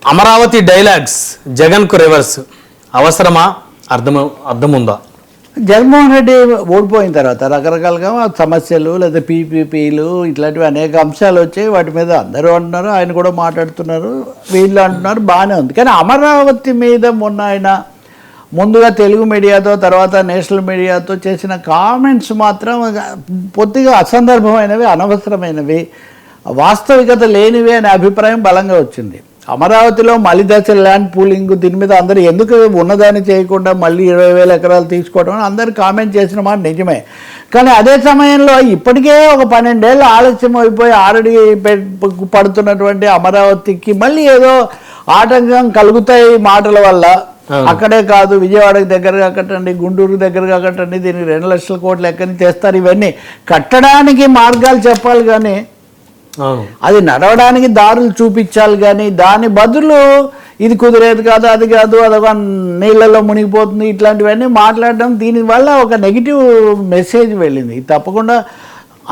Amaravati dialogues జగన్కు reverse అవసరమా? అర్థముందా? జగన్మోహన్ రెడ్డి ఓడిపోయిన తర్వాత రకరకాలుగా సమస్యలు లేదా పీపీపీలు ఇట్లాంటివి అనేక అంశాలు వచ్చాయి. వాటి మీద అందరూ అంటున్నారు, ఆయన కూడా మాట్లాడుతున్నారు, వీళ్ళు అంటున్నారు, బాగానే ఉంది. కానీ అమరావతి మీద మొన్న ఆయన ముందుగా తెలుగు మీడియాతో తర్వాత నేషనల్ మీడియాతో చేసిన కామెంట్స్ మాత్రం పొత్తిగా అసందర్భమైనవి, అనవసరమైనవి, వాస్తవికత లేనివి అనే అభిప్రాయం బలంగా వచ్చింది. అమరావతిలో మళ్ళీ దశ ల్యాండ్ పూలింగ్ దీని మీద అందరూ ఎందుకు ఉన్నదాన్ని చేయకుండా మళ్ళీ 20,000 ఎకరాలు తీసుకోవడం అని అందరూ కామెంట్ చేసిన మాట నిజమే. కానీ అదే సమయంలో ఇప్పటికే ఒక 12 ఏళ్ళు ఆలస్యం అయిపోయి ఆల్రెడీ పడుతున్నటువంటి అమరావతికి మళ్ళీ ఏదో ఆటంకం కలుగుతాయి మాటల వల్ల. అక్కడే కాదు, విజయవాడకి దగ్గరగా కట్టండి, గుంటూరు దగ్గరగా కట్టండి, దీనికి 2 లక్షల కోట్లు ఎక్కడి నుంచి తెస్తారు, ఇవన్నీ కట్టడానికి మార్గాలు చెప్పాలి కానీ అది నడవడానికి దారులు చూపించాలి. కానీ దాని బదులు ఇది కుదిరేది కాదు, అది కాదు, అదొక నీళ్ళల్లో మునిగిపోతుంది, ఇట్లాంటివన్నీ మాట్లాడడం దీనివల్ల ఒక నెగిటివ్ మెసేజ్ వెళ్ళింది. తప్పకుండా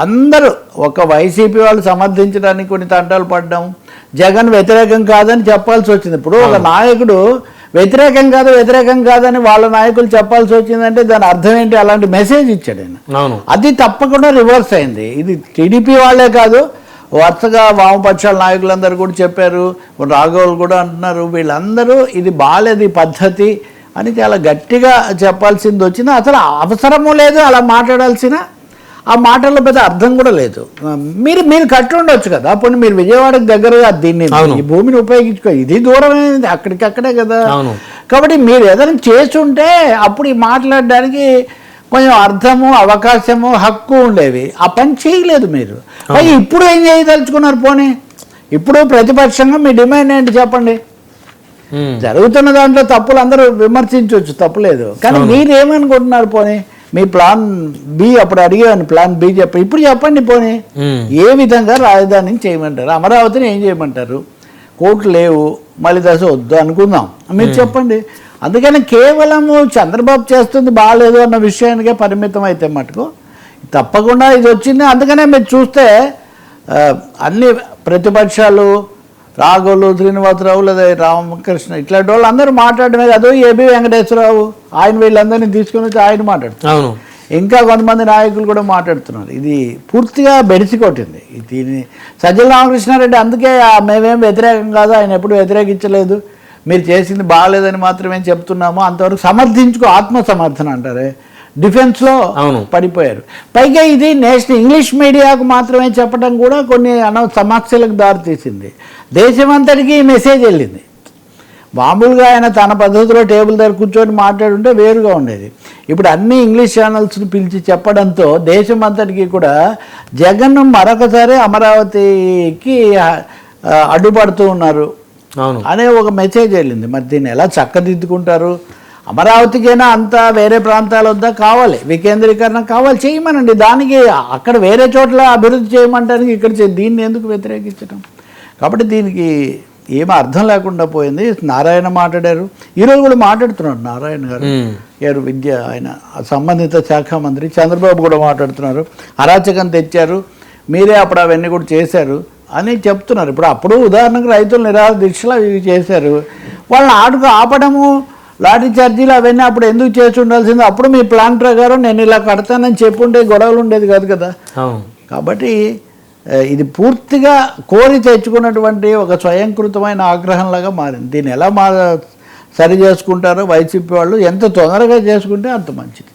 అందరూ ఒక వైసీపీ వాళ్ళు సమర్థించడానికి కొన్ని తంటాలు పడ్డం, జగన్ వ్యతిరేకం కాదని చెప్పాల్సి వచ్చింది. ఇప్పుడు ఒక నాయకుడు వ్యతిరేకం కాదని వాళ్ళ నాయకులు చెప్పాల్సి వచ్చిందంటే దాని అర్థం ఏంటి? అలాంటి మెసేజ్ ఇచ్చాడు ఆయన. అది తప్పకుండా రివర్స్ అయింది. ఇది టీడీపీ వాళ్ళే కాదు, వరుసగా వామపక్షాల నాయకులందరూ కూడా చెప్పారు, రాఘవులు కూడా అంటున్నారు, వీళ్ళందరూ ఇది బాలేదు ఈ పద్ధతి అని చాలా గట్టిగా చెప్పాల్సింది వచ్చింది. అసలు అవసరము లేదు అలా మాట్లాడాల్సిన, ఆ మాటల్లో పెద్ద అర్థం కూడా లేదు. మీరు కట్టి ఉండొచ్చు కదా, అప్పుడు మీరు విజయవాడకి దగ్గరగా దీన్ని ఈ భూమిని ఉపయోగించుకో, ఇది దూరమైనది అక్కడికక్కడే కదా. కాబట్టి మీరు ఏదైనా చేస్తుంటే అప్పుడు ఈ మాట్లాడడానికి కొంచెం అర్థము, అవకాశము, హక్కు ఉండేవి. ఆ పని చేయలేదు మీరు. ఇప్పుడు ఏం చేయదలుచుకున్నారు? పోనీ ఇప్పుడు ప్రతిపక్షంగా మీ డిమాండ్ ఏంటి చెప్పండి. జరుగుతున్న దాంట్లో తప్పులు అందరూ విమర్శించవచ్చు, తప్పులేదు. కానీ మీరు ఏమనుకుంటున్నారు? పోనీ మీ ప్లాన్ బి, అప్పుడు అడిగాను ప్లాన్ బి చెప్పండి, ఇప్పుడు చెప్పండి. పోనీ ఏ విధంగా రాజధానిని చేయమంటారు? అమరావతిని ఏం చేయమంటారు? కోర్టు లేవు, మళ్ళీ దశ వద్దు అనుకుందాం, మీరు చెప్పండి. అందుకని కేవలము చంద్రబాబు చేస్తుంది బాగాలేదు అన్న విషయానికే పరిమితం అయితే మటుకు తప్పకుండా ఇది వచ్చింది. అందుకనే మీరు చూస్తే అన్ని ప్రతిపక్షాలు రాఘవులు, శ్రీనివాసరావు లేదా రామకృష్ణ ఇట్లాంటి వాళ్ళు అందరూ మాట్లాడమే కాదు, ఏబి వెంకటేశ్వరరావు ఆయన వీళ్ళందరినీ తీసుకుని వచ్చి ఆయన మాట్లాడుతున్నారు. ఇంకా కొంతమంది నాయకులు కూడా మాట్లాడుతున్నారు. ఇది పూర్తిగా బెడిసి కొట్టింది. దీన్ని సజ్జల రామకృష్ణారెడ్డి అందుకే మేమేం వ్యతిరేకం కాదు, ఆయన ఎప్పుడు వ్యతిరేకించలేదు, మీరు చేసింది బాగాలేదని మాత్రమే చెప్తున్నాము, అంతవరకు సమర్థించుకో, ఆత్మసమర్థన అంటారే, డిఫెన్స్లో పడిపోయారు. పైగా ఇది నేషనల్ ఇంగ్లీష్ మీడియాకు మాత్రమే చెప్పడం కూడా కొన్ని సమస్యలకు దారితీసింది. దేశమంతటికి ఈ మెసేజ్ వెళ్ళింది. మామూలుగా ఆయన తన పద్ధతిలో టేబుల్ దగ్గర కూర్చొని మాట్లాడుంటే వేరుగా ఉండేది. ఇప్పుడు అన్ని ఇంగ్లీష్ ఛానల్స్ని పిలిచి చెప్పడంతో దేశం అంతటికీ కూడా జగన్ మరొకసారి అమరావతికి అడ్డుపడుతూ ఉన్నారు అనే ఒక మెసేజ్ వెళ్ళింది. మరి దీన్ని ఎలా చక్కదిద్దుకుంటారు? అమరావతికైనా అంతా వేరే ప్రాంతాలు వద్దా? కావాలి, వికేంద్రీకరణ కావాలి, చేయమనండి. దానికి అక్కడ వేరే చోట్ల అభివృద్ధి చేయమంటానికి ఇక్కడ దీన్ని ఎందుకు వ్యతిరేకించడం? కాబట్టి దీనికి ఏమీ అర్థం లేకుండా పోయింది. నారాయణ మాట్లాడారు, ఈరోజు కూడా మాట్లాడుతున్నారు నారాయణ గారు విద్య, ఆయన సంబంధిత శాఖ మంత్రి. చంద్రబాబు కూడా మాట్లాడుతున్నారు, అరాచకం తెచ్చారు, మీరే అప్పుడు అవన్నీ కూడా చేశారు అని చెప్తున్నారు. అప్పుడు ఉదాహరణకు రైతులు నిరాహార దీక్షలు అవి చేశారు, వాళ్ళని ఆపడము, లాఠీ ఛార్జీలు అవన్నీ అప్పుడు ఎందుకు చేసి ఉండాల్సింది? అప్పుడు మీ ప్లాన్ ప్రకారం నేను ఇలా కడతానని చెప్పుంటే గొడవలు ఉండేది కాదు కదా. కాబట్టి ఇది పూర్తిగా కోరి తెచ్చుకున్నటువంటి ఒక స్వయంకృతమైన ఆగ్రహంలాగా మారింది. దీన్ని ఎలా సరి చేసుకుంటారో వైసీపీ వాళ్ళు ఎంత తొందరగా చేసుకుంటే అంత మంచిది.